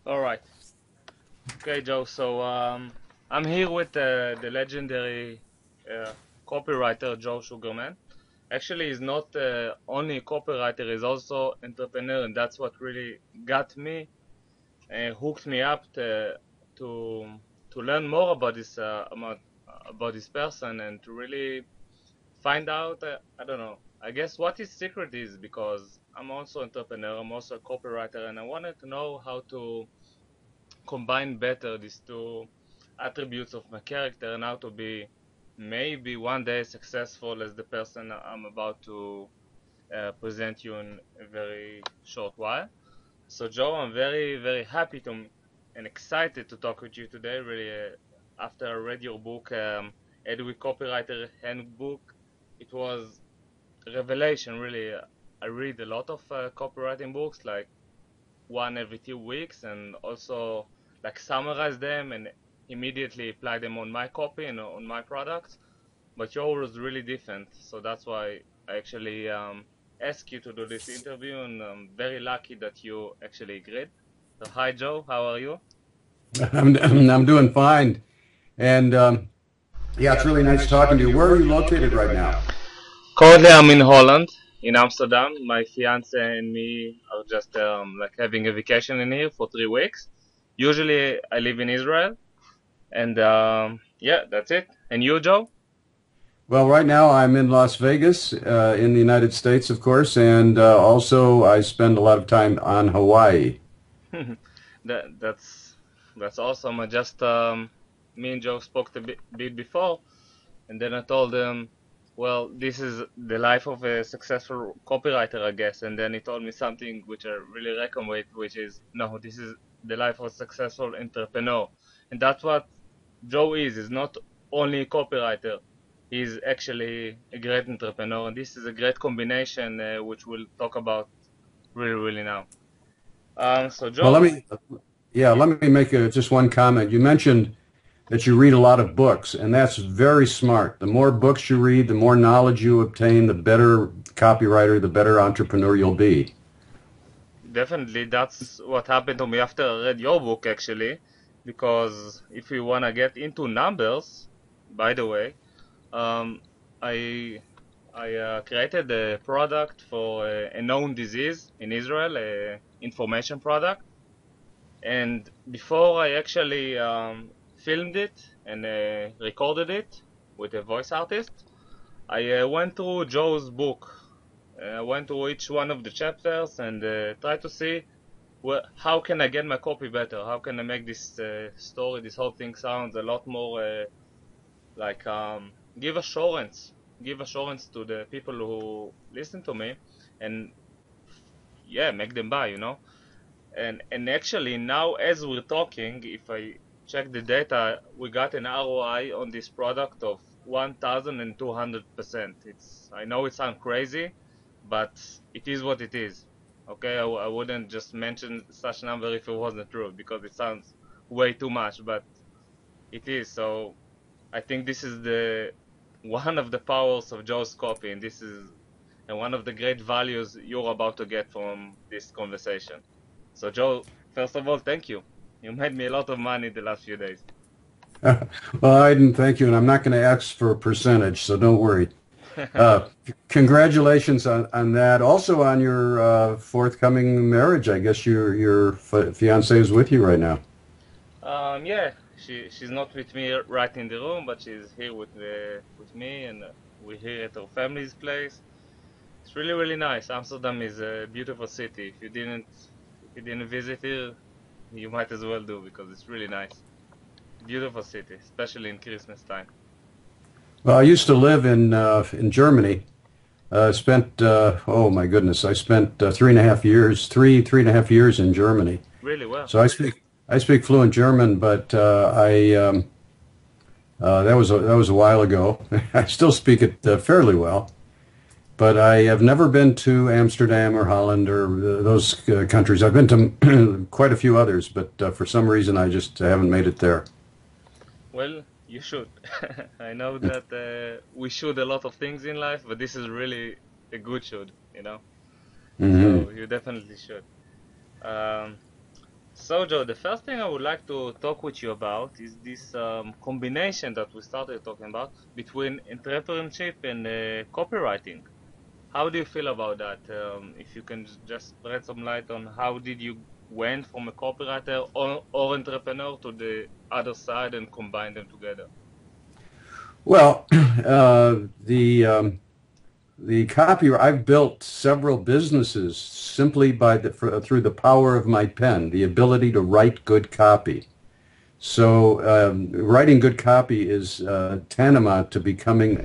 All right. Okay, Joe. So I'm here with the legendary uh, copywriter Joe Sugarman. Actually, he's not only a copywriter; he's also entrepreneur, and that's what really got me, hooked me up to to learn more about this person and to really find out. I don't know. I guess what his secret is because I'm also an entrepreneur. I'm also a copywriter, and I wanted to know how to combine better these two attributes of my character and how to be maybe one day successful as the person I'm about to present you in a very short while. So Joe, I'm very happy to and excited to talk with you today. Really, after I read your book, Edwin Copywriter Handbook, it was a revelation. Really, I read a lot of copywriting books, like one every 2 weeks, and also like summarize them and immediately apply them on my copy and on my products. But yours was really different, so that's why I actually asked you to do this interview, and I'm very lucky that you actually agreed. So hi Joe, how are you? I'm doing fine. And yeah, it's really nice talking to you. Where are you located right now? Currently I'm in Holland, in Amsterdam. My fiance and me are just like having a vacation in here for 3 weeks. Usually I live in Israel, and yeah, that's it. And you, Joe? Well, right now I'm in Las Vegas, in the United States, of course, and also I spend a lot of time on Hawaii. That's awesome. I just me and Joe spoke a bit before, and then I told him, well, this is the life of a successful copywriter, I guess. And then he told me something which I really reckon with, which is no, this is the life of a successful entrepreneur, and that's what Joe is. Is not only a copywriter. He's actually a great entrepreneur, and this is a great combination, which we'll talk about really now. So Well, Joe, let me make just one comment. You mentioned that you read a lot of books, and that's very smart. The more books you read, the more knowledge you obtain, the better copywriter, the better entrepreneur you'll be. definitely, that's what happened to me after I read your book, actually. Because if you want to get into numbers, by the way, um, I created a product for a known disease in Israel, a information product. And before I actually filmed it and recorded it with a voice artist, I went through Joe's book. I went through each one of the chapters and tried to see how can I get my copy better? How can I make this story, this whole thing sounds a lot more like give assurance, give assurance to the people who listen to me, and yeah, make them buy, you know. And actually now as we're talking, if I check the data, we got an ROI on this product of 1,200%. It's I know it sounds crazy, but it is what it is. Okay, I wouldn't just mention such number if it wasn't true because it sounds way too much, but it is. So I think this is the one of the powers of Joe's copy, and this is and one of the great values you're about to get from this conversation. So Joe, first of all, thank you. You made me a lot of money the last few days. Well, I didn't thank you, and I'm not going to ask for a percentage, so don't worry. Uh, Congratulations on that. Also on your forthcoming marriage. I guess your fiance is with you right now. Yeah, she's not with me right in the room, but she's here with me, and we're here at her family's place. It's really nice. Amsterdam is a beautiful city. If you didn't visit here, you might as well do because it's really nice. Beautiful city, especially in Christmas time. Well, I used to live in Germany. Spent oh my goodness, I spent 3.5 years, three and a half years in Germany. Really well. So I speak fluent German, but I that was a while ago. I still speak it fairly well, but I have never been to Amsterdam or Holland or those countries. I've been to quite a few others, but for some reason I just haven't made it there. Well, you should. I know that we should a lot of things in life, but this is really a good should, you know? Hmm. So you definitely should. Um, So, Joe, the first thing I would like to talk with you about is this combination that we started talking about between entrepreneurship and copywriting. How do you feel about that? If you can just spread some light on how did you went from a copywriter or entrepreneur to the other side and combine them together? Well, the copy, I've built several businesses simply through the power of my pen, the ability to write good copy. So writing good copy is tantamount to becoming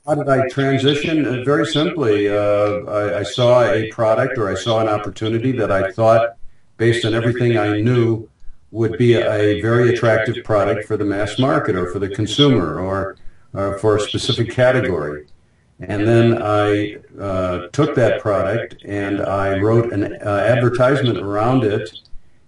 how did I transition? Very simply, I saw a product or I saw an opportunity that I thought, based on everything I knew, would be a very attractive product for the mass market or for the consumer or for a specific category. And then I took that product and I wrote an advertisement around it,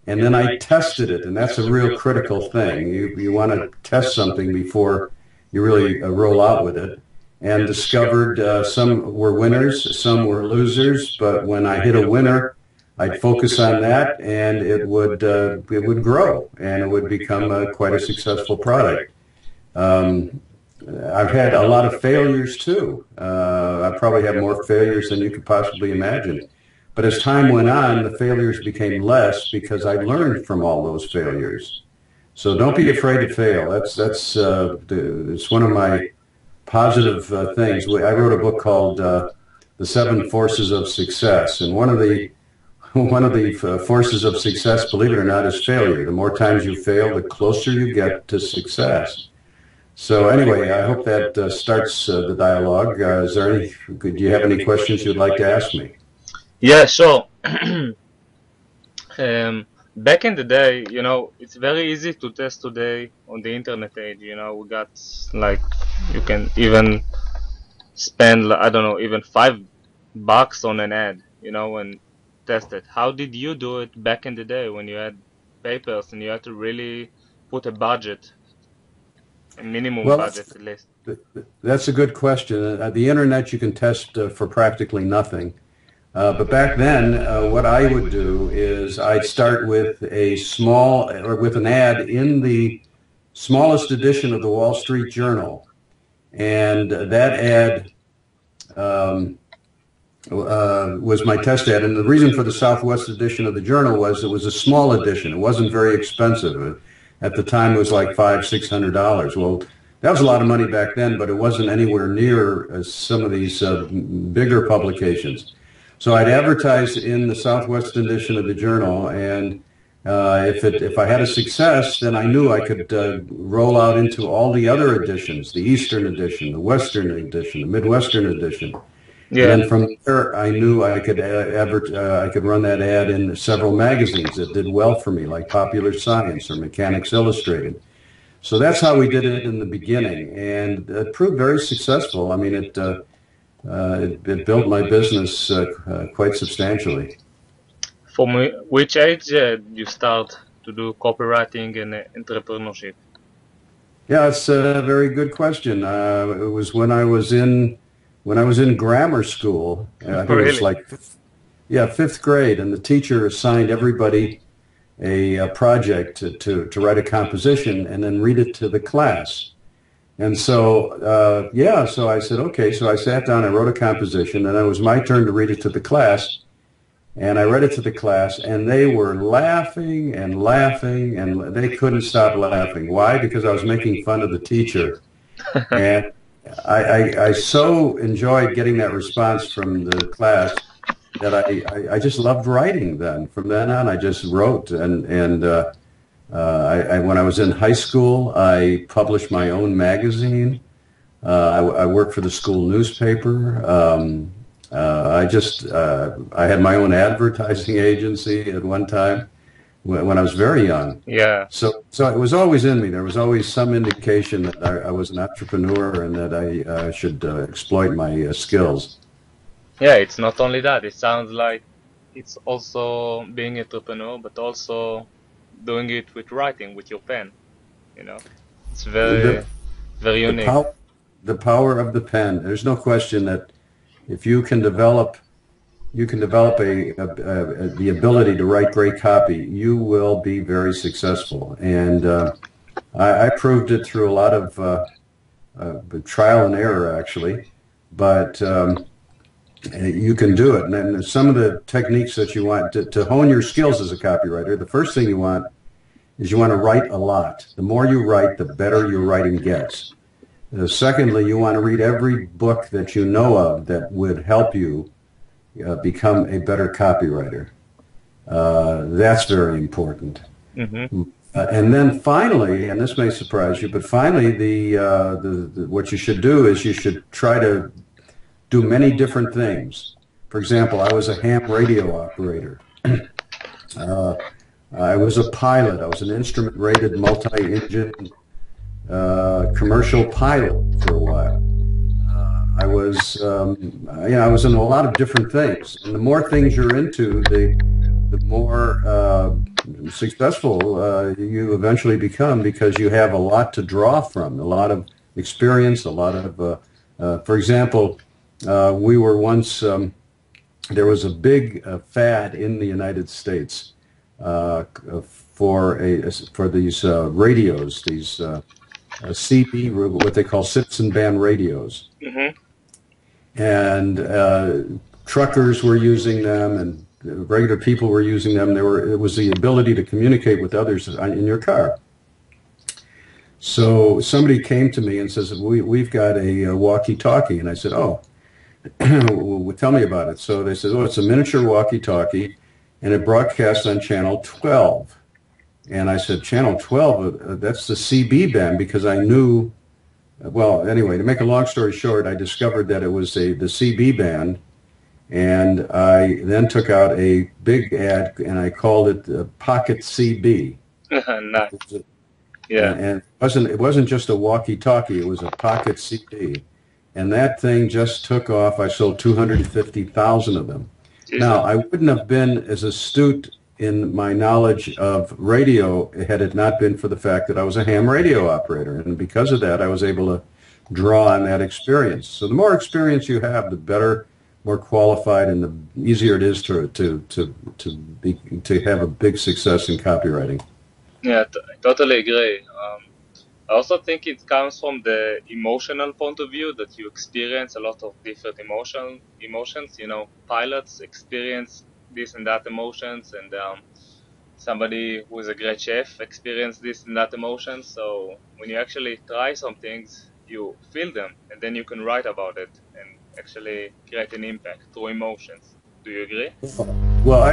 and then I tested it. And that's a real critical thing. You want to test something before you really roll out with it. And discovered some were winners, some were losers, but when I hit a winner, I'd focus on that, and it would grow, and it would become quite a successful product. I've had a lot of failures too. I probably have more failures than you could possibly imagine. But as time went on, the failures became less because I learned from all those failures. So don't be afraid to fail. It's one of my positive things. I wrote a book called The 7 Forces of Success, and one of the forces of success, believe it or not, is failure. The more times you fail, the closer you get to success. So anyway, I hope that starts the dialogue. Do you have any questions you'd like to ask me? Yeah, sure. Back in the day, it's very easy to test today on the internet age. We got you can even spend, I don't know, even $5 on an ad, and test it. How did you do it back in the day when you had papers and you had to really put a budget, a minimum budget at least? That's a good question. The internet you can test for practically nothing. But back then, what I would do is I'd start with with an ad in the smallest edition of the Wall Street Journal. And that ad was my test ad. And the reason for the Southwest edition of the Journal was it was a small edition. It wasn't very expensive. At the time, it was like $500-600. Well, that was a lot of money back then, but it wasn't anywhere near some of these bigger publications. So I'd advertise in the Southwest edition of the Journal, and if I had a success, then I knew I could roll out into all the other editions, the Eastern edition, the Western edition, the Midwestern edition. Yeah. And then from there, I knew I could I could run that ad in several magazines that did well for me, like Popular Science or Mechanics Illustrated. So that's how we did it in the beginning, and it proved very successful. I mean, it built my business quite substantially. From which age did you start to do copywriting and entrepreneurship? Yeah, it's a very good question. It was when I was in grammar school. I think it was like fifth grade, and the teacher assigned everybody a project to write a composition and then read it to the class. And so, so I said, okay. So I sat down, I wrote a composition, and it was my turn to read it to the class. And I read it to the class, and they were laughing and laughing, and they couldn't stop laughing. Why? Because I was making fun of the teacher. And I so enjoyed getting that response from the class that I just loved writing then. From then on, I just wrote. And when I was in high school, I published my own magazine. I worked for the school newspaper. I had my own advertising agency at one time when I was very young. Yeah. So it was always in me. There was always some indication that I was an entrepreneur and that I should exploit my skills. Yeah, it's not only that. It sounds like it's also being an entrepreneur, but also doing it with writing, with your pen. It's very unique. The power of the pen. There's no question that if you can develop the ability to write great copy, you will be very successful. And I proved it through a lot of trial and error, actually. But you can do it. And then some of the techniques that you want to hone your skills as a copywriter, the first thing you want is you want to write a lot. The more you write, the better your writing gets. Secondly, you want to read every book that you know of that would help you become a better copywriter. That's very important. Mm-hmm. And then finally, and this may surprise you, but finally, what you should do is you should try to do many different things. For example, I was a ham radio operator. I was a pilot. I was an instrument-rated multi-engine commercial pilot for a while. I was in a lot of different things. And the more things you're into, the more successful you eventually become, because you have a lot to draw from, a lot of experience, a lot of, for example, we were once, there was a big fad in the United States for these radios, these CB, what they call citizen band radios. Mm-hmm. And truckers were using them, and regular people were using them. It was the ability to communicate with others in your car. So somebody came to me and says, we've got a walkie-talkie. And I said, oh, well, tell me about it. So they said, oh, it's a miniature walkie-talkie, and it broadcasts on channel 12. And I said, channel 12, that's the CB band, because I knew, well, anyway, to make a long story short, I discovered that it was the CB band, and I then took out a big ad, and I called it Pocket CB. Nice. Yeah. And it wasn't just a walkie-talkie, it was a Pocket CB. And that thing just took off. I sold 250,000 of them. Now, I wouldn't have been as astute in my knowledge of radio had it not been for the fact that I was a ham radio operator. And because of that, I was able to draw on that experience. So the more experience you have, the better, more qualified, and the easier it is to have a big success in copywriting. Yeah, I totally agree. I also think it comes from the emotional point of view, that you experience a lot of different emotions. You know, pilots experience this and that emotions, and somebody who is a great chef experience this and that emotions. So when you actually try some things, you feel them, and then you can write about it and actually create an impact through emotions. Do you agree? Well,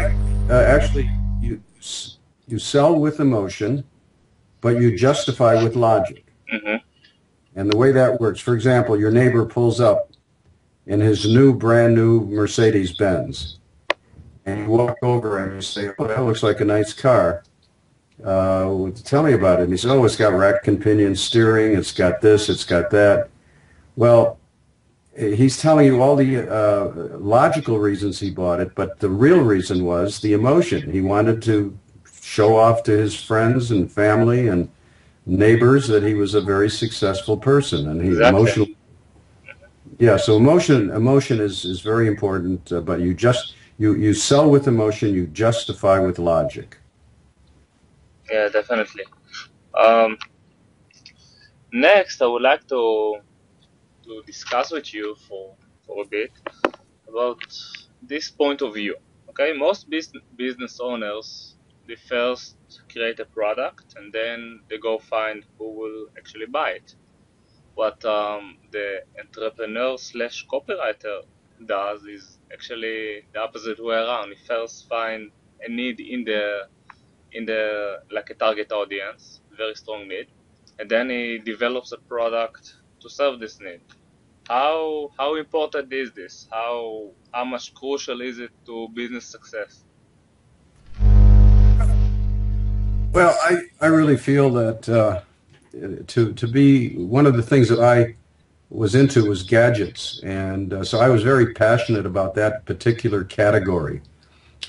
actually, you sell with emotion, but you justify with logic. Mm-hmm. And the way that works, for example, your neighbor pulls up in his brand new Mercedes-Benz, and you walk over and you say, oh, that looks like a nice car. Tell me about it. And he says, oh, it's got rack and pinion steering, it's got this, it's got that. Well, he's telling you all the logical reasons he bought it, but the real reason was the emotion. He wanted to show off to his friends and family and neighbors that he was a very successful person, and he emotional. Yeah, so emotion is very important, but you sell with emotion, you justify with logic. Yeah, definitely. Next, I would like to discuss with you for a bit about this point of view. Okay, most business owners, they first create a product and then they go find who will actually buy it. What the entrepreneur/copywriter does is actually the opposite way around. He first finds a need in the like a target audience, very strong need, and then he develops a product to serve this need. How important is this? How much crucial is it to business success? Well, I really feel that to be one of the things that I was into was gadgets, and so I was very passionate about that particular category.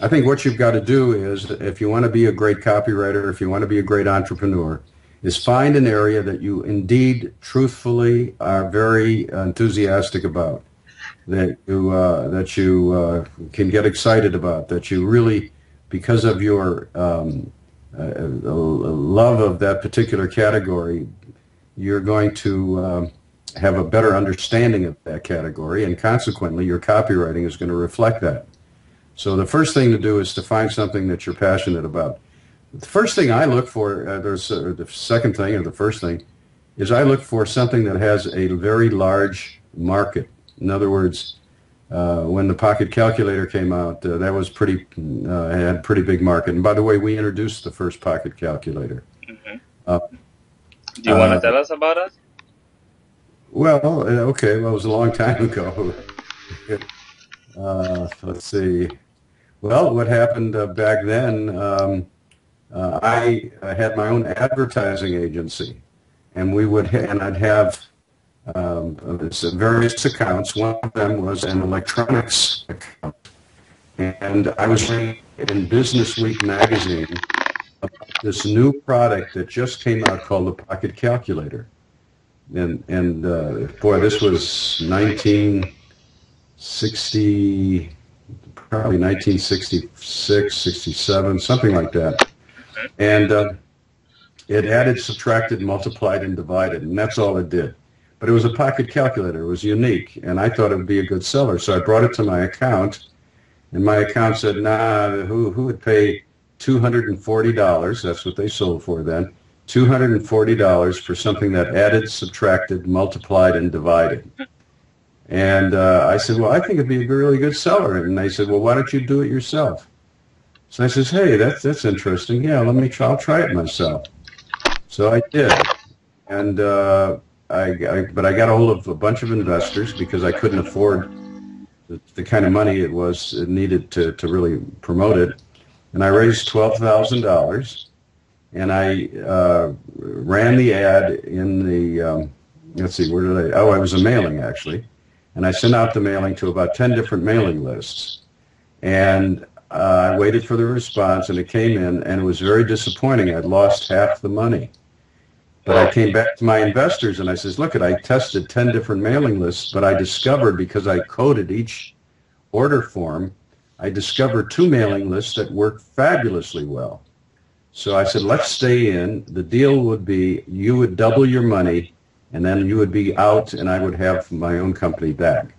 I think what you've got to do is, if you want to be a great copywriter, if you want to be a great entrepreneur, is find an area that you indeed truthfully are very enthusiastic about. that you can get excited about, that you really, because of your love of that particular category, you're going to have a better understanding of that category, and consequently your copywriting is going to reflect that. So the first thing to do is to find something that you're passionate about. The first thing I look for, the second thing or the first thing, is I look for something that has a very large market. In other words, when the pocket calculator came out, that was had pretty big market. And by the way, we introduced the first pocket calculator. Mm-hmm. Do you want to tell us about it? Well, okay. Well, it was a long time ago. Let's see. Well, what happened back then? I had my own advertising agency, and I'd have various accounts. One of them was an electronics account, and I was reading in Business Week magazine about this new product that just came out called the Pocket Calculator, and boy, this was 1960, probably 1966, 67, something like that, and it added, subtracted, multiplied, and divided, and that's all it did. But it was a pocket calculator. It was unique, and I thought it would be a good seller. So I brought it to my account, and my account said, nah, who would pay $240? That's what they sold for then. $240 for something that added, subtracted, multiplied, and divided. And I said, well, I think it'd be a really good seller. And they said, well, why don't you do it yourself? So I says, hey, that's interesting. Yeah, I'll try it myself. So I did. And but I got a hold of a bunch of investors because I couldn't afford the kind of money it needed to really promote it. And I raised $12,000, and I ran the ad in the, let's see, where did I, it was a mailing actually. And I sent out the mailing to about 10 different mailing lists. And I waited for the response, and it came in, and it was very disappointing. I'd lost half the money. But I came back to my investors, and I says, look, I tested 10 different mailing lists, but I discovered, because I coded each order form, I discovered 2 mailing lists that worked fabulously well. So I said, let's stay in. The deal would be you would double your money, and then you would be out, and I would have my own company back.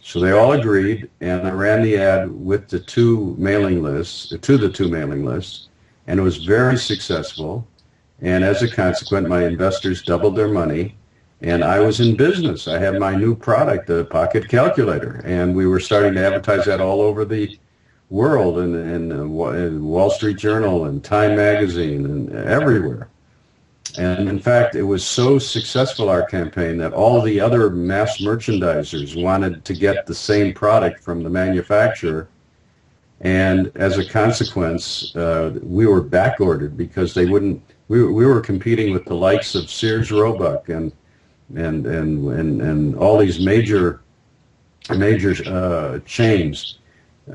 So they all agreed, and I ran the ad with the 2 mailing lists, to the 2 mailing lists, and it was very successful. And as a consequence, my investors doubled their money, and I was in business. I had my new product, the Pocket Calculator, and we were starting to advertise that all over the world, in Wall Street Journal and Time Magazine and everywhere. And in fact, it was so successful, our campaign, that all the other mass merchandisers wanted to get the same product from the manufacturer. And as a consequence, we were back ordered because they wouldn't. We were competing with the likes of Sears Roebuck and all these major chains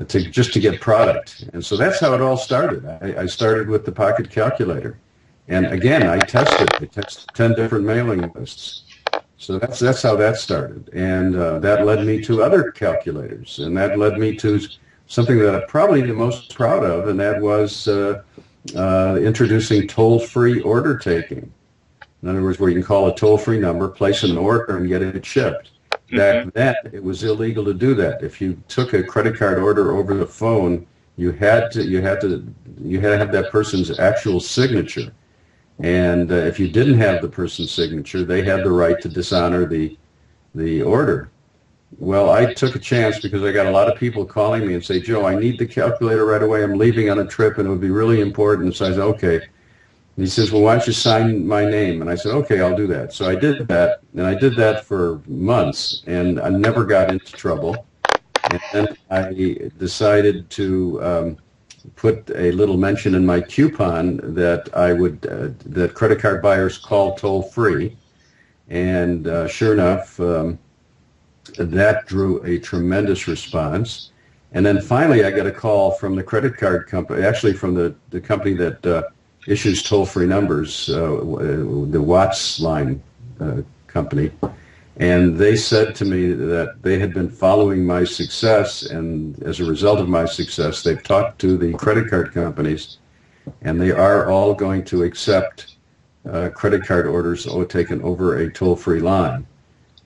to get product. And so that's how it all started. I started with the Pocket Calculator, and again I tested 10 different mailing lists. So that's how that started, and that led me to other calculators, and that led me to something that I'm probably the most proud of, and that was introducing toll-free order taking. In other words, where you can call a toll-free number, place an order, and get it shipped. Back then, it was illegal to do that. If you took a credit card order over the phone, you had to have that person's actual signature. And if you didn't have the person's signature, they had the right to dishonor the order. Well, I took a chance because I got a lot of people calling me and say, Joe, I need the calculator right away. I'm leaving on a trip, and it would be really important. So I said, okay. And he says, well, why don't you sign my name? And I said, okay, I'll do that. So I did that, and I did that for months, and I never got into trouble. And then I decided to put a little mention in my coupon that I would that credit card buyers call toll-free. And sure enough, that drew a tremendous response. And then finally I got a call from the credit card company, actually from the company that issues toll-free numbers, the Watts line company. And they said to me that they had been following my success, and as a result of my success, they've talked to the credit card companies, and they are all going to accept credit card orders taken over a toll-free line.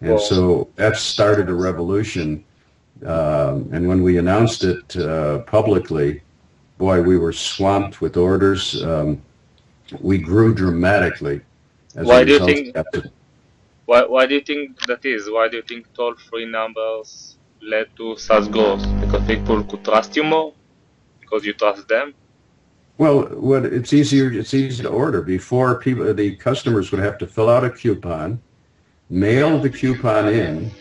And so that started a revolution. And when we announced it publicly, boy, we were swamped with orders. We grew dramatically. Why do you think? Why do you think that is? Why do you think toll-free numbers led to such growth? Because people could trust you more? Because you trust them? Well, it's easy to order. Before, the customers would have to fill out a coupon, mail the coupon in,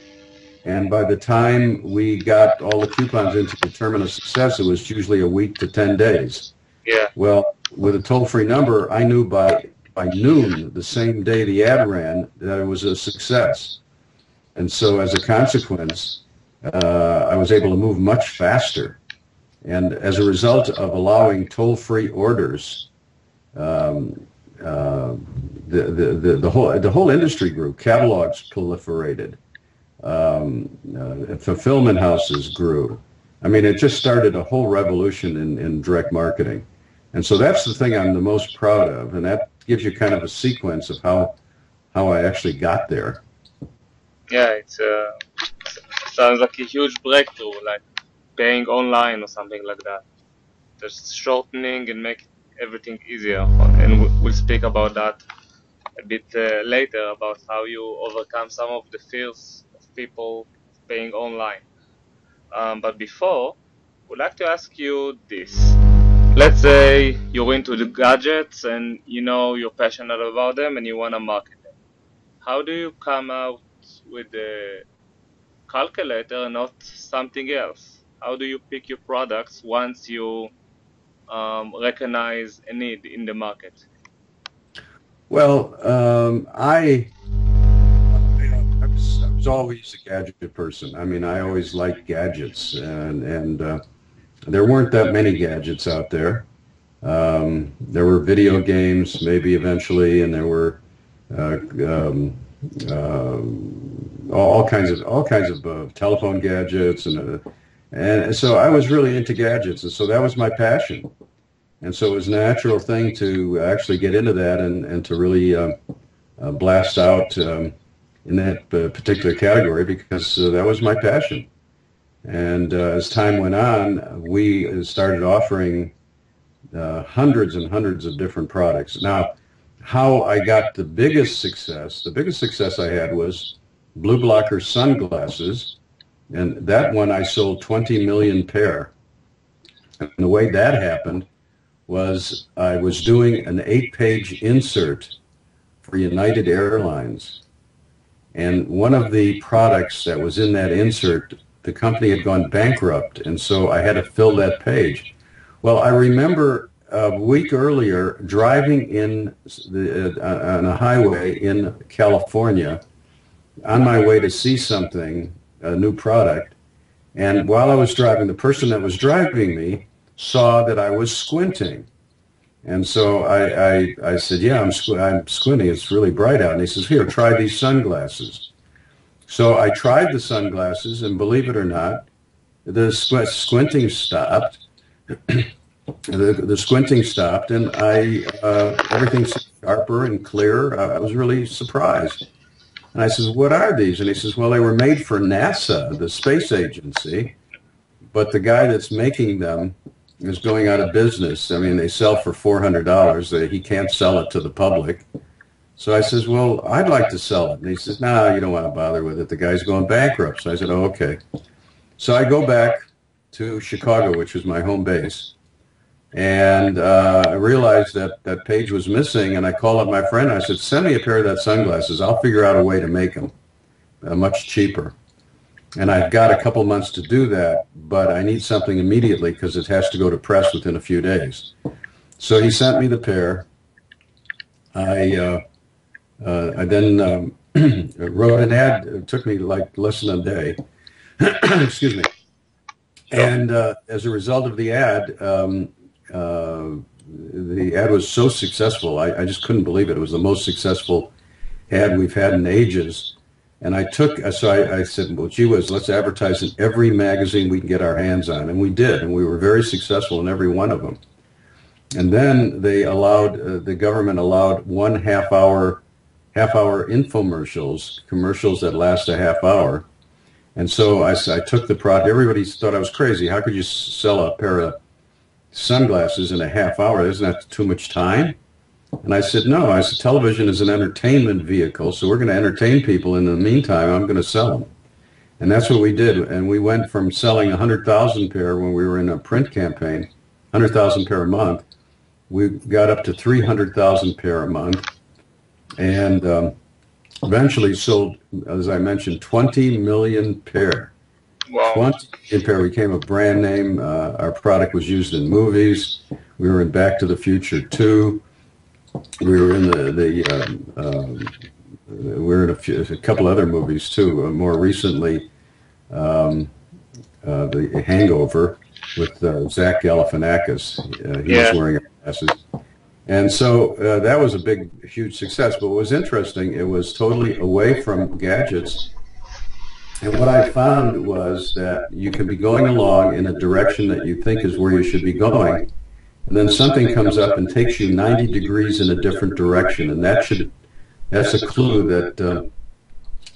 and by the time we got all the coupons in to determine a success, it was usually a week to 10 days. Yeah. Well, with a toll-free number, I knew by noon, the same day the ad ran, that it was a success. And so as a consequence, I was able to move much faster. And as a result of allowing toll-free orders, the whole industry grew. Catalogs proliferated. Fulfillment houses grew. I mean, it just started a whole revolution in direct marketing. And so that's the thing I'm the most proud of, and that gives you kind of a sequence of how I actually got there. Yeah, it sounds like a huge breakthrough, like paying online or something like that. Just shortening and make everything easier. And we'll speak about that a bit later, about how you overcome some of the fears of people paying online. But before, we'd like to ask you this. Let's say you're into the gadgets and you know you're passionate about them and you want to market them. How do you come out with the calculator and not something else? How do you pick your products once you recognize a need in the market? Well, I was always a gadget person. I mean, I always liked gadgets, and there weren't that many gadgets out there. There were video games, maybe eventually, and there were all kinds of telephone gadgets, and so I was really into gadgets, and so that was my passion. And so it was a natural thing to actually get into that and to really blast out in that particular category, because that was my passion. And as time went on, we started offering hundreds and hundreds of different products. Now, how I got the biggest success I had was blue blocker sunglasses, and that one I sold 20 million pair. And the way that happened was I was doing an 8-page insert for United Airlines, and one of the products that was in that insert, the company had gone bankrupt, and so I had to fill that page. Well, I remember a week earlier driving on a highway in California on my way to see something, a new product, and while I was driving, the person that was driving me saw that I was squinting. And so I said, yeah, I'm squinting. It's really bright out. And he says, here, try these sunglasses. So I tried the sunglasses, and believe it or not, the squinting stopped. The squinting stopped, and everything seemed sharper and clearer. I was really surprised. And I says, what are these? And he says, well, they were made for NASA, the space agency, but the guy that's making them is going out of business. I mean, they sell for $400. He can't sell it to the public. So I says, well, I'd like to sell it. And he says, no, you don't want to bother with it. The guy's going bankrupt. So I said, oh, okay. So I go back to Chicago, which was my home base, and I realized that that page was missing, and I called up my friend. I said, send me a pair of that sunglasses. I'll figure out a way to make them much cheaper. And I've got a couple months to do that, but I need something immediately because it has to go to press within a few days. So he sent me the pair. I then wrote an ad. It took me like less than a day. Excuse me. And as a result of the ad was so successful. I just couldn't believe it. It was the most successful ad we've had in ages. And I said, well, gee whiz, let's advertise in every magazine we can get our hands on. And we did, and we were very successful in every one of them. And then the government allowed 1 half-hour infomercials, commercials that last a half hour. And so I took the product. Everybody thought I was crazy. How could you sell a pair of sunglasses in a half hour? Isn't that too much time? And I said, no. I said, television is an entertainment vehicle, so we're going to entertain people. In the meantime, I'm going to sell them. And that's what we did. And we went from selling 100,000 pair when we were in a print campaign, 100,000 pair a month. We got up to 300,000 pair a month. And eventually sold, as I mentioned, 20 million pair. Wow. 20 million pair became a brand name. Our product was used in movies. We were in Back to the Future 2. We were in we were in a couple other movies too. More recently, The Hangover with Zach Galifianakis. He was wearing glasses. And so that was a huge success. But what was interesting, it was totally away from gadgets. And what I found was that you can be going along in a direction that you think is where you should be going, and then something comes up and takes you 90 degrees in a different direction. And that's a clue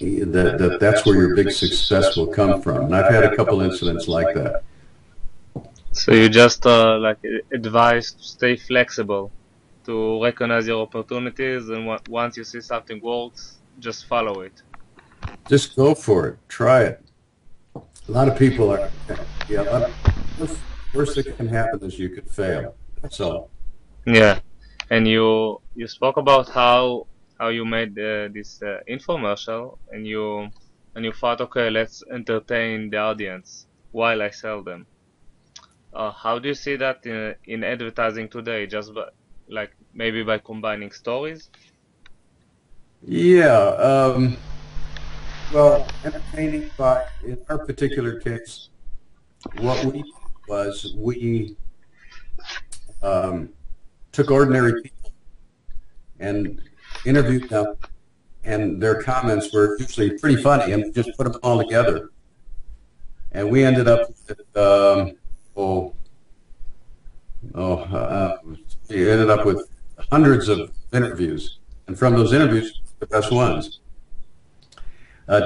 that's where your big success will come from. And I've had a couple incidents like that. So you just advise to stay flexible, to recognize your opportunities, and once you see something works, just follow it. Just go for it. Try it. A lot of people are, worst that can happen is you could fail. That's all. Yeah, and you spoke about how you made this infomercial, and you thought, okay, let's entertain the audience while I sell them. How do you see that in advertising today? Just maybe by combining stories? Yeah. Well, entertaining in our particular case, what we did was we took ordinary people and interviewed them, and their comments were usually pretty funny, and we just put them all together. And we ended up with, we ended up with hundreds of interviews, and from those interviews, the best ones.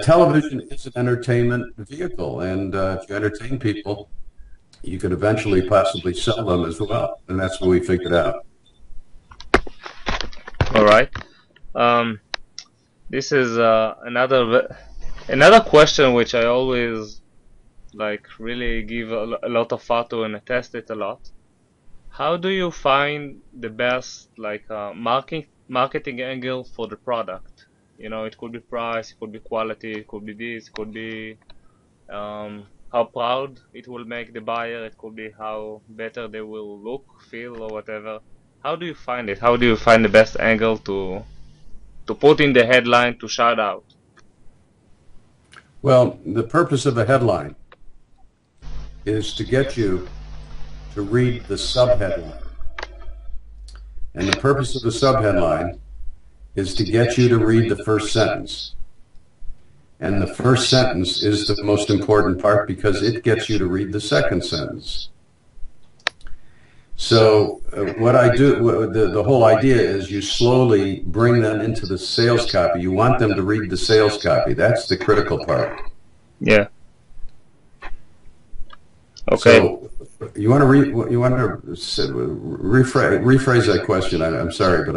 Television is an entertainment vehicle, and if you entertain people, you could eventually possibly sell them as well, and that's what we figured out. All right. This is another question which I always really give a lot of thought to, and I test it a lot. How do you find the best marketing angle for the product? You know, it could be price, it could be quality, it could be this, it could be how proud it will make the buyer, it could be how better they will look, feel, or whatever. How do you find it? How do you find the best angle to put in the headline to shout out? Well, the purpose of a headline is to get you to read the subheadline. And the purpose of the subheadline is to get you to read the first sentence. And the first sentence is the most important part because it gets you to read the second sentence. So what I do, the whole idea is you slowly bring them into the sales copy. You want them to read the sales copy. That's the critical part. Yeah. Okay. So you want to rephrase that question. I'm sorry, but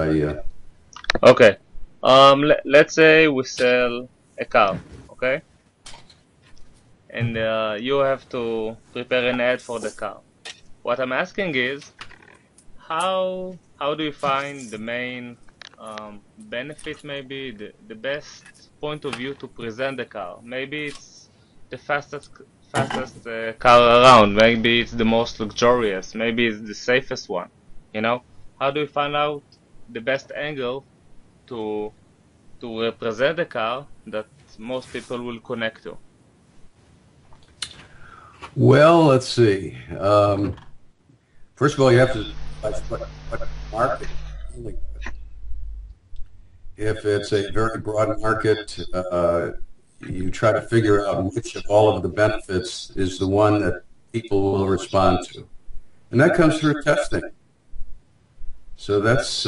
Okay. Let's say we sell a car, okay? And you have to prepare an ad for the car. What I'm asking is, how do you find the main benefit, maybe the best point of view to present the car? Maybe it's the fastest car around. Maybe it's the most luxurious. Maybe it's the safest one. You know, how do you find out the best angle to represent the car that most people will connect to? Well, let's see. First of all, you have to what market. If it's a very broad market, you try to figure out which of all of the benefits is the one that people will respond to. And that comes through testing. So that's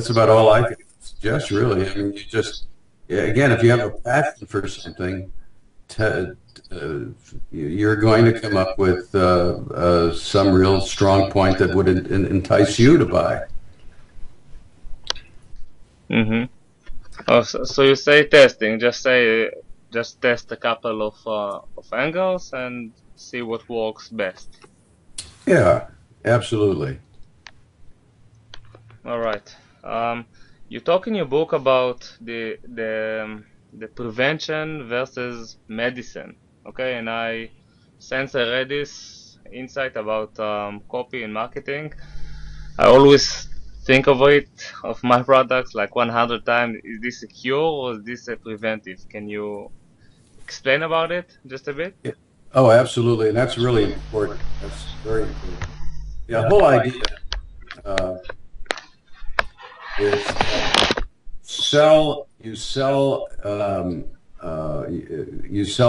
about all I can suggest, really. I mean, you just, again, if you have a passion for something, you're going to come up with some real strong point that would entice you to buy. Mm-hmm. Oh, so you say testing. Just test a couple of angles and see what works best. Yeah, absolutely. All right. You talk in your book about the prevention versus medicine. Okay, and since I read this insight about copy and marketing, I always think of my products like 100 times. Is this a cure or is this a preventive? Can you explain about it just a bit? Yeah. Oh, absolutely, and that's really important. That's very important. The whole idea is you sell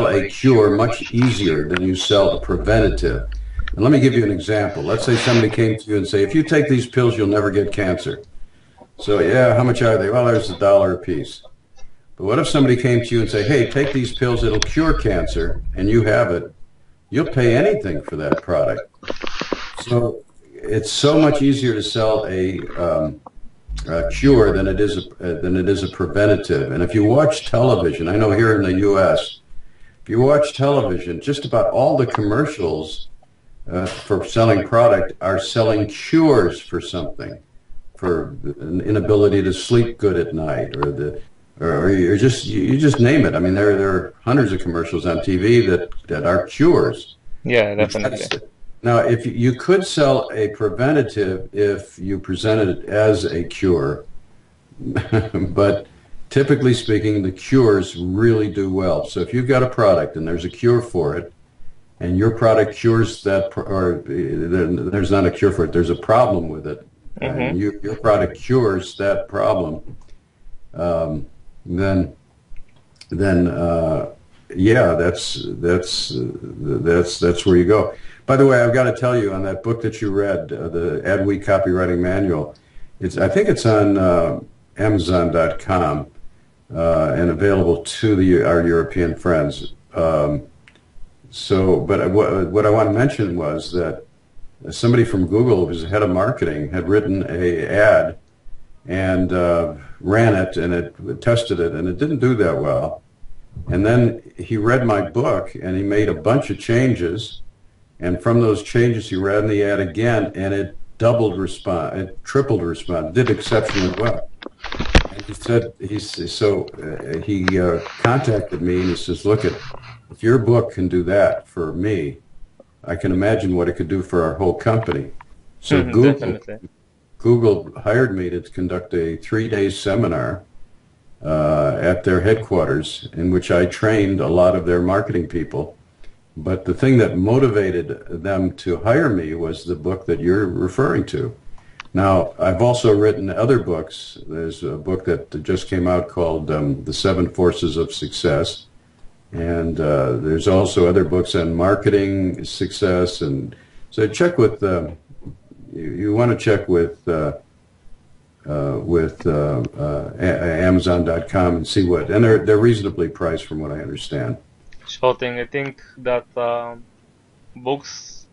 a cure much easier than you sell a preventative. And let me give you an example. Let's say somebody came to you and say, if you take these pills, you'll never get cancer. So, yeah, how much are they? Well, there's $1 a piece. But what if somebody came to you and say, hey, take these pills, it'll cure cancer, and you have it. You'll pay anything for that product. So it's so much easier to sell a cure than it is a preventative. And if you watch television, I know here in the U.S., if you watch television, just about all the commercials for selling product are selling cures for something, for an inability to sleep good at night, or you just name it. I mean, there are hundreds of commercials on TV that are cures. Yeah, definitely. Now, if you could sell a preventative if you presented it as a cure, but typically speaking, the cures really do well. So if you've got a product and there's a cure for it, and your product cures that, or there's not a cure for it, there's a problem with it, mm-hmm. and your product cures that problem, then yeah, that's where you go. By the way, I've got to tell you, on that book that you read, the Adweek Copywriting Manual, I think it's on Amazon.com and available to our European friends. But what I want to mention was that somebody from Google, who was head of marketing, had written an ad and ran it, and it tested it, and it didn't do that well. And then he read my book, and he made a bunch of changes. And from those changes, he ran the ad again, and it tripled response, did exceptionally well. And he contacted me, and he says, look, if your book can do that for me, I can imagine what it could do for our whole company. So Google hired me to conduct a 3-day seminar at their headquarters, in which I trained a lot of their marketing people. But the thing that motivated them to hire me was the book that you're referring to. Now, I've also written other books. There's a book that just came out called The 7 Forces of Success. And there's also other books on marketing success. And so check with, you want to check with Amazon.com and see what, and they're reasonably priced from what I understand. Sure thing. I think that books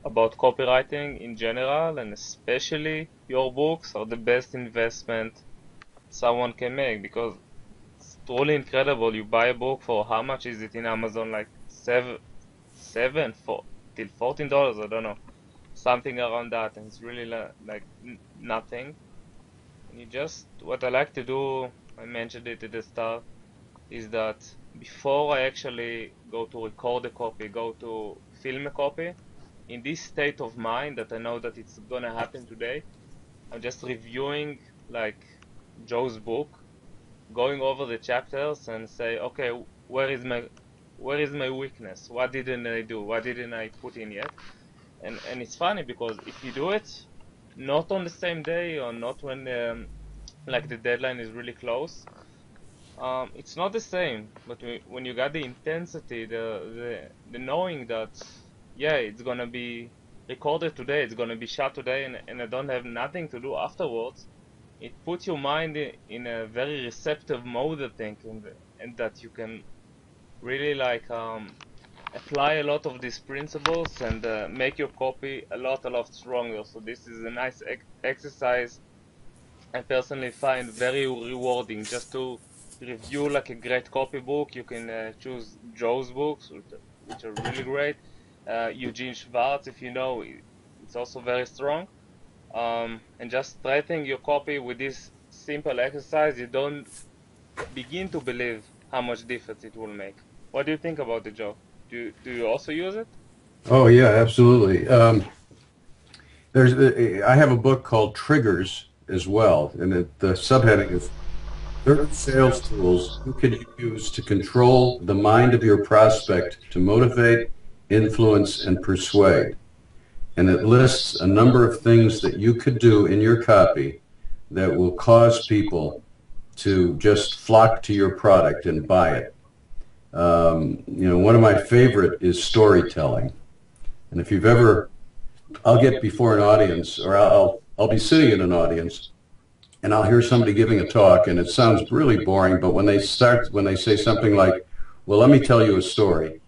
about copywriting in general, and especially your books, are the best investment someone can make, because it's truly incredible. You buy a book for, how much is it in Amazon? Like $7 till $14, I don't know, something around that, and it's really like nothing. And what I like to do, I mentioned it at the start, is that before I actually go to record a copy, go to film a copy, in this state of mind that I know that it's gonna happen today, I'm just reviewing like Joe's book, going over the chapters and say, okay, where is my weakness? What didn't I do? What didn't I put in yet? And it's funny, because if you do it not on the same day, or not when like the deadline is really close, It's not the same, but when you got the intensity, the knowing that, yeah, it's gonna be recorded today, it's gonna be shot today, and I don't have nothing to do afterwards, it puts your mind in a very receptive mode, I think, and that you can really like apply a lot of these principles and make your copy a lot stronger. So this is a nice exercise I personally find very rewarding, just to review like a great copybook. You can choose Joe's books, which are really great. Eugene Schwartz, if you know, it's also very strong. And just writing your copy with this simple exercise, you don't begin to believe how much difference it will make. What do you think about it, Joe? Do you also use it? Oh yeah, absolutely. I have a book called Triggers as well, and the subheading is 30 sales tools you can use to control the mind of your prospect to motivate, influence, and persuade. And it lists a number of things that you could do in your copy that will cause people to just flock to your product and buy it. One of my favorite is storytelling. And if you've ever, I'll get before an audience, or I'll be sitting in an audience, and I'll hear somebody giving a talk, and it sounds really boring, but when they say something like, well, let me tell you a story,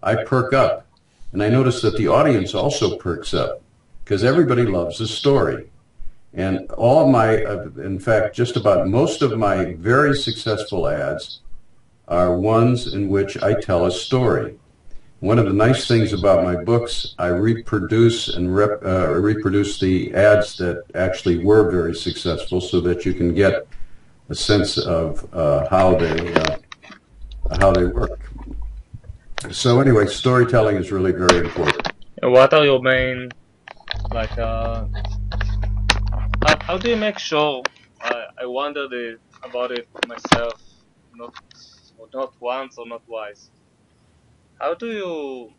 I perk up. And I notice that the audience also perks up, because everybody loves a story. And all of my, in fact, just about most of my very successful ads are ones in which I tell a story. One of the nice things about my books, I reproduce and reproduce the ads that actually were very successful, so that you can get a sense of how they work. So anyway, storytelling is really very important. What are your main, like, how do you make sure? I wondered about it myself, not once or not twice. How do you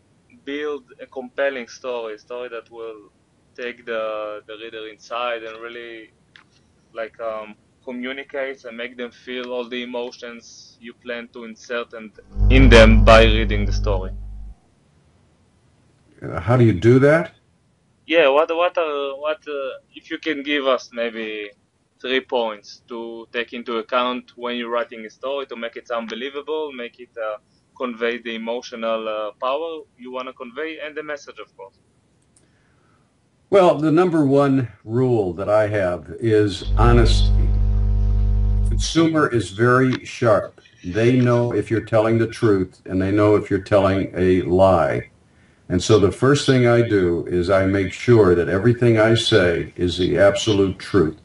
build a compelling story that will take the reader inside and really like communicate and make them feel all the emotions you plan to insert in them by reading the story? How do you do that? Yeah, what if you can give us maybe 3 points to take into account when you're writing a story to make it sound believable, make it convey the emotional power you want to convey, and the message, of course. Well, the number one rule that I have is honesty. Consumer is very sharp. They know if you're telling the truth, and they know if you're telling a lie. And so the first thing I do is I make sure that everything I say is the absolute truth.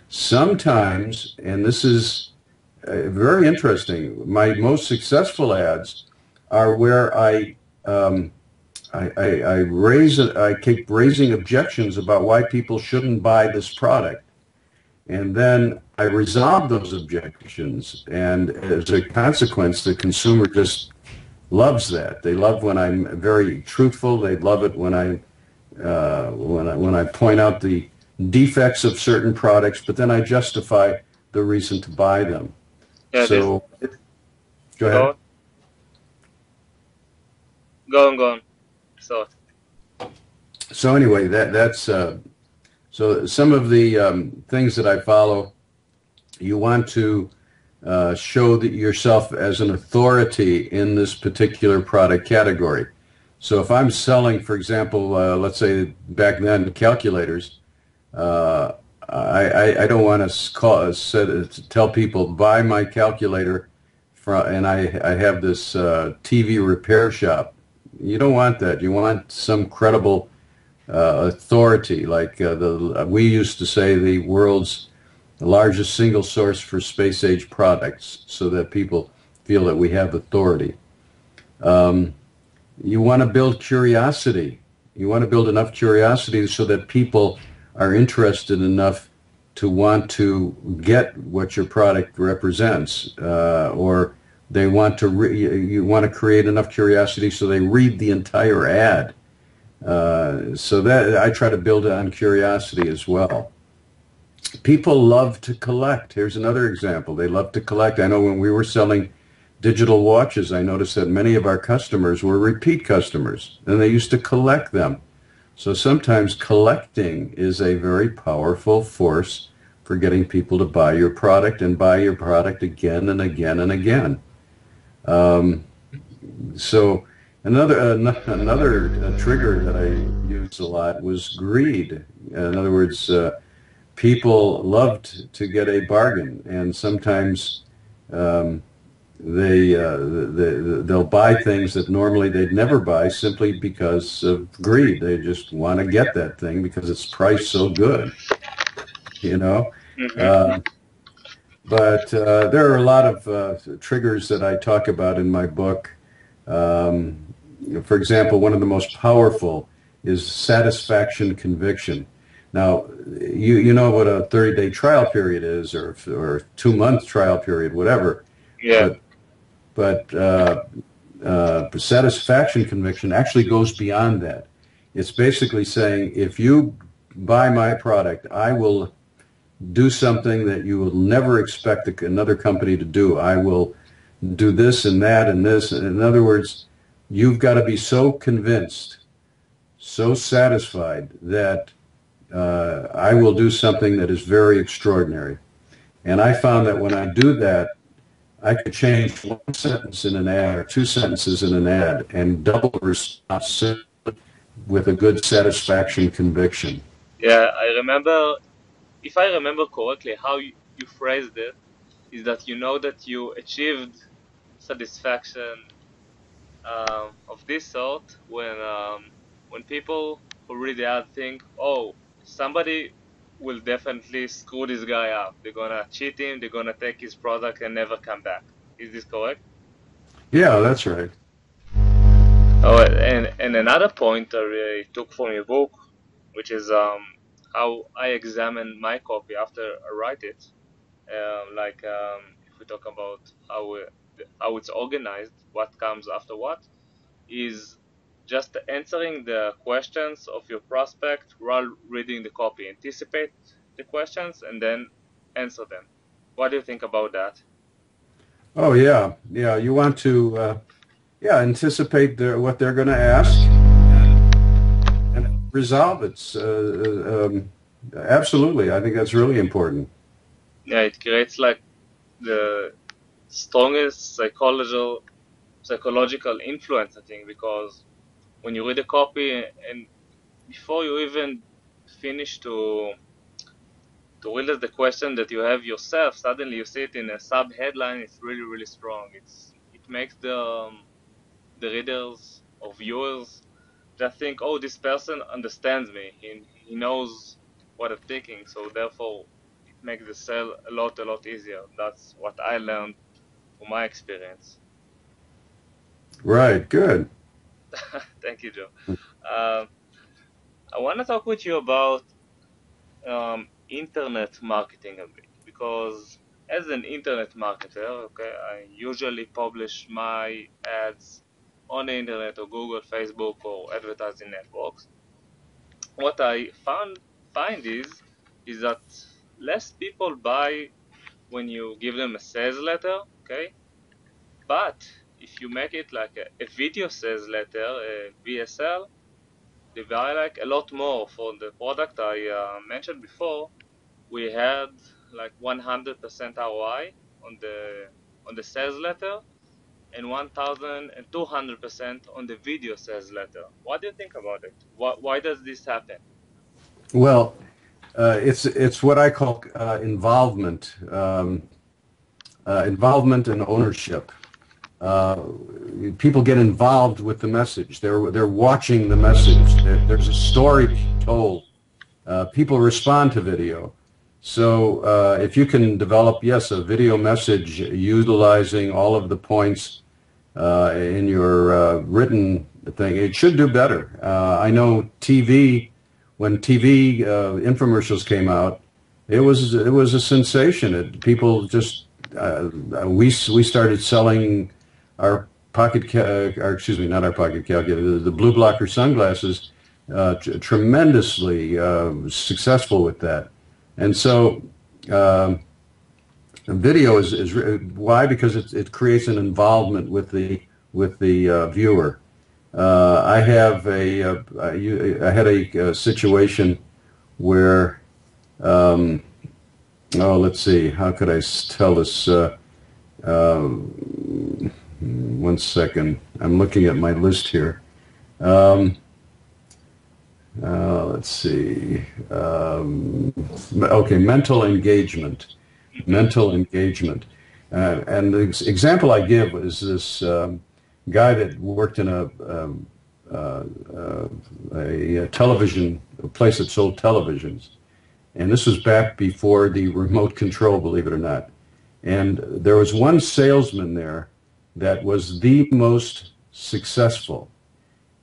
Sometimes, and this is very interesting, my most successful ads are where I keep raising objections about why people shouldn't buy this product. And then I resolve those objections, and as a consequence, the consumer just loves that. They love when I'm very truthful. They love it when I point out the defects of certain products, but then I justify the reason to buy them. Yeah, so, go ahead. Go on. So anyway, that's so some of the things that I follow. You want to show that yourself as an authority in this particular product category. So if I'm selling, for example, let's say back then calculators, I don't want to tell people buy my calculator, and I have this TV repair shop. You don't want that. You want some credible authority, like we used to say, the world's largest single source for space-age products, so that people feel that we have authority. You want to build curiosity. You want to build enough curiosity so that people are interested enough to want to get what your product represents, or they want to. You want to create enough curiosity so they read the entire ad. So that I try to build on curiosity as well. people love to collect. Here's another example. They love to collect. I know when we were selling digital watches, I noticed that many of our customers were repeat customers, and they used to collect them. So sometimes collecting is a very powerful force for getting people to buy your product and buy your product again and again and again. So another trigger that I used a lot was greed. In other words, people loved to get a bargain, and sometimes they'll buy things that normally they'd never buy simply because of greed. They just want to get that thing because it's priced so good, you know. But there are a lot of triggers that I talk about in my book. For example, one of the most powerful is satisfaction conviction. Now, you know what a 30-day trial period is, or 2-month trial period, whatever. Yeah. But satisfaction conviction actually goes beyond that. It's basically saying, if you buy my product, I will do something that you will never expect another company to do. I will do this and that and this. In other words, you've got to be so convinced, so satisfied that I will do something that is very extraordinary. And I found that when I do that, I could change one sentence in an ad or 2 sentences in an ad and double the response with a good satisfaction conviction. Yeah, I remember, if I remember correctly, how you phrased it is that you know that you achieved satisfaction of this sort when people who read the ad think, oh, somebody will definitely screw this guy up. They're gonna cheat him, they're gonna take his product and never come back. Is this correct? Yeah, that's right. Oh, and another point I really took from your book, which is how I examine my copy after I write it. If we talk about how it's organized, what comes after what, is just answering the questions of your prospect while reading the copy. Anticipate the questions and then answer them. What do you think about that? Oh, yeah. Yeah, you want to anticipate what they're going to ask and resolve it. Absolutely. I think that's really important. Yeah, it creates like the strongest psychological influence, I think, because when you read a copy and before you even finish to realize the question that you have yourself, suddenly you see it in a sub-headline. It's really, really strong. It makes the readers or viewers just think, oh, this person understands me. He knows what I'm thinking, so therefore it makes the sale a lot easier. That's what I learned from my experience. Right, good. Thank you, Joe. I want to talk with you about internet marketing a bit, because as an internet marketer, okay, I usually publish my ads on the internet or Google, Facebook, or advertising networks. What I find is that less people buy when you give them a sales letter, okay? But if you make it like a video sales letter, a VSL, they buy like a lot more. For the product I mentioned before, we had like 100% ROI on the sales letter and 1,200% on the video sales letter. What do you think about it? Why does this happen? Well, it's what I call involvement, involvement and ownership. People get involved with the message. They're watching the message. There's a story told. People respond to video. So if you can develop, yes, a video message utilizing all of the points in your written thing, it should do better. I know TV, when TV infomercials came out, it was a sensation. People just we started selling our not our pocket calculator, the blue blocker sunglasses, tremendously successful with that. And so video is why? Because it creates an involvement with the viewer. I had a situation where let's see, how could I tell this? One second, I'm looking at my list here. Let's see. Okay, mental engagement. Mental engagement. And the example I give is this guy that worked in a television, a place that sold televisions. And this was back before the remote control, believe it or not. And there was one salesman there that was the most successful.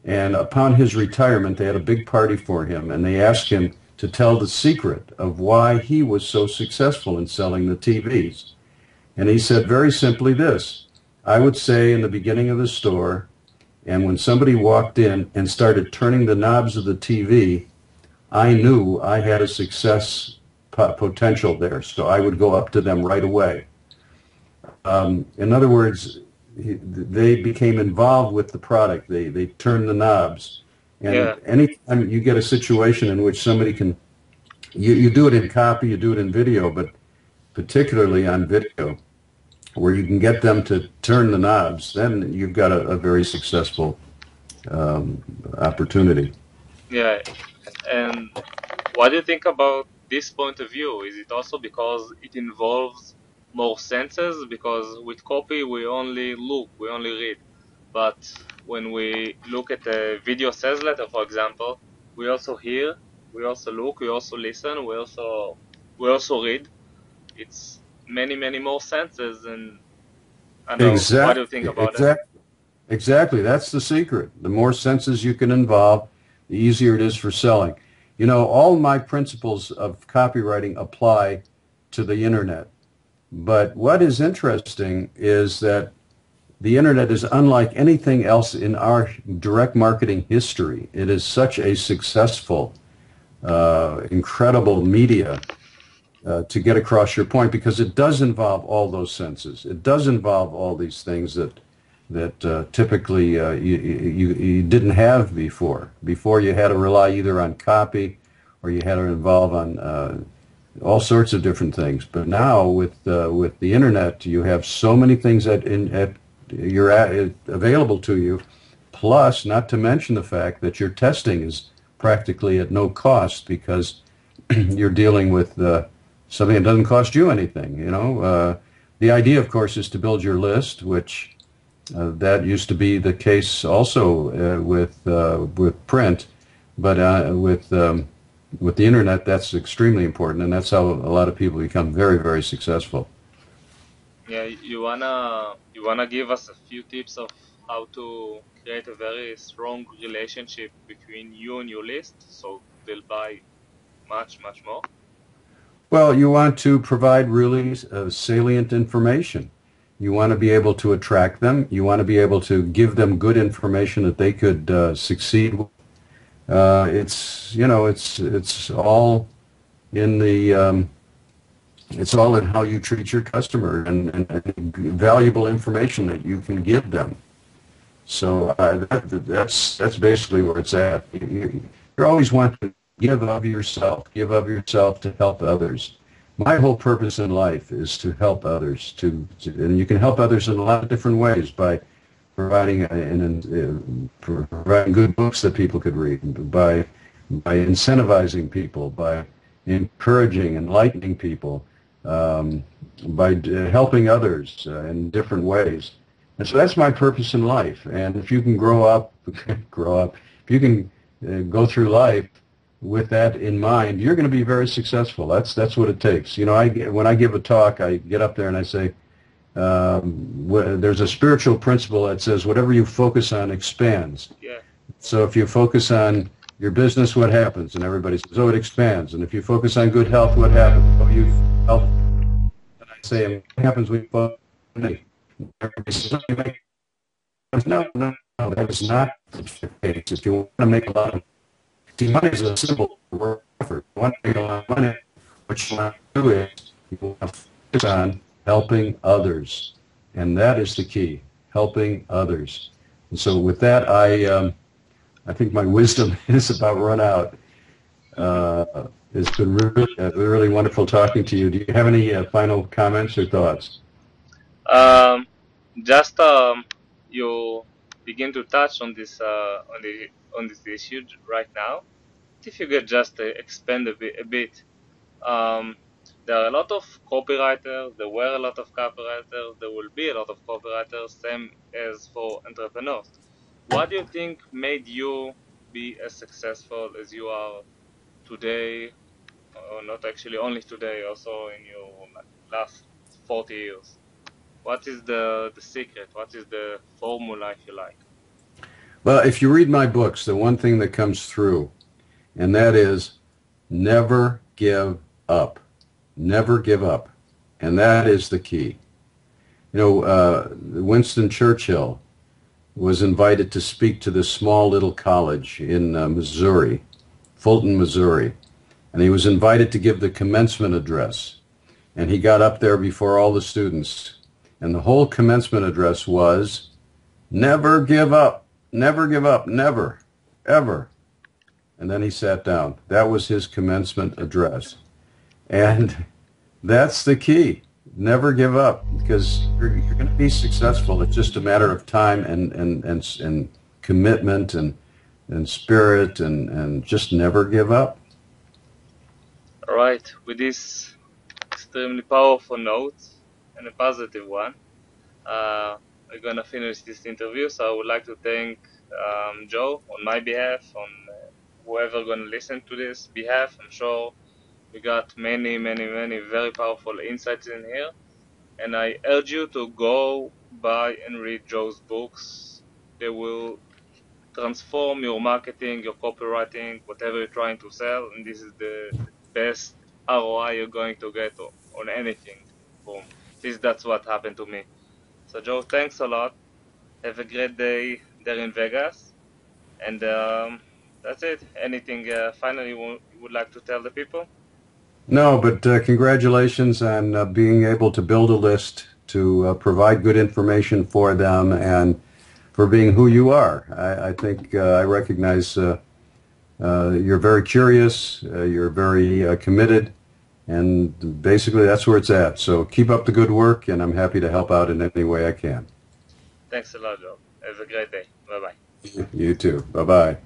And upon his retirement, they had a big party for him, and they asked him to tell the secret of why he was so successful in selling the TVs. And he said very simply this: I would say in the beginning of the store, and when somebody walked in and started turning the knobs of the TV, I knew I had a success potential there, so I would go up to them right away. In other words, they became involved with the product. They turned the knobs. And anytime you get a situation in which somebody can, you do it in copy, you do it in video, but particularly on video, where you can get them to turn the knobs, then you've got a very successful opportunity. Yeah, and what do you think about this point of view? Is it also because it involves more senses? Because with copy we only look, we only read, but when we look at a video sales letter, for example, we also hear, we also look, we also listen, we also read. It's many more senses, and I don't know, what do you think about it? Exactly, that's the secret. The more senses you can involve, the easier it is for selling. You know, all my principles of copywriting apply to the internet. But what is interesting is that the internet is unlike anything else in our direct marketing history. It is such a successful, incredible media to get across your point, because it does involve all those senses. It does involve all these things that typically you didn't have before. Before, you had to rely either on copy or you had to involve on all sorts of different things. But now with the internet, you have so many things available to you. Plus, not to mention the fact that your testing is practically at no cost, because you're dealing with something that doesn't cost you anything. You know, the idea, of course, is to build your list, which that used to be the case also with print, but with the internet, that's extremely important, and that's how a lot of people become very successful. Yeah, you wanna give us a few tips of how to create a very strong relationship between you and your list, so they'll buy much more? Well, you want to provide really salient information. You want to be able to attract them. You want to be able to give them good information that they could succeed with. It's all in it's all in how you treat your customer and valuable information that you can give them. So that's basically where it's at. You always want to give of yourself to help others. My whole purpose in life is to help others, and you can help others in a lot of different ways by providing good books that people could read, by incentivizing people, by encouraging, enlightening people, by helping others in different ways. And so that's my purpose in life. And if you can if you can go through life with that in mind, you're going to be very successful. That's what it takes. You know, when I give a talk, I get up there and I say, there's a spiritual principle that says whatever you focus on expands. Yeah. So if you focus on your business, what happens? And everybody says, oh, it expands. And if you focus on good health, what happens? Oh, you health. And I say, what happens when you focus on money? Everybody says, no, that is not the case. If you want to make a lot of money is a symbol for effort. You want to make a lot of money, what you want to do is you want to focus on helping others. And that is the key, helping others. And so with that, I think my wisdom is about run out. It's been really wonderful talking to you. Do you have any final comments or thoughts? Just you begin to touch on this on this issue right now. If you could just expand a bit. There are a lot of copywriters, there were a lot of copywriters, there will be a lot of copywriters, same as for entrepreneurs. What do you think made you be as successful as you are today, or not actually only today, also in your last 40 years? What is the secret? What is the formula, if you like? Well, if you read my books, the one thing that comes through, and that is never give up. Never give up. And that is the key. You know, Winston Churchill was invited to speak to this small little college in Missouri, Fulton, Missouri. And he was invited to give the commencement address. And he got up there before all the students. And the whole commencement address was, never give up, never give up, never, ever. And then he sat down. That was his commencement address. And that's the key. Never give up, because you're going to be successful. It's just a matter of time and commitment and spirit and just never give up. All right. With this extremely powerful note and a positive one, we're going to finish this interview. So I would like to thank Joe on my behalf, on whoever going to listen to this behalf. I'm sure we got many very powerful insights in here, and I urge you to go buy and read Joe's books. They will transform your marketing, your copywriting, whatever you're trying to sell, and this is the best ROI you're going to get on anything. Boom. That's what happened to me. So Joe, thanks a lot. Have a great day there in Vegas, and that's it. Anything finally you would like to tell the people? No, but congratulations on being able to build a list to provide good information for them and for being who you are. I think I recognize you're very curious, you're very committed, and basically that's where it's at. So keep up the good work, and I'm happy to help out in any way I can. Thanks a lot, Joe. Have a great day. Bye-bye. You too. Bye-bye.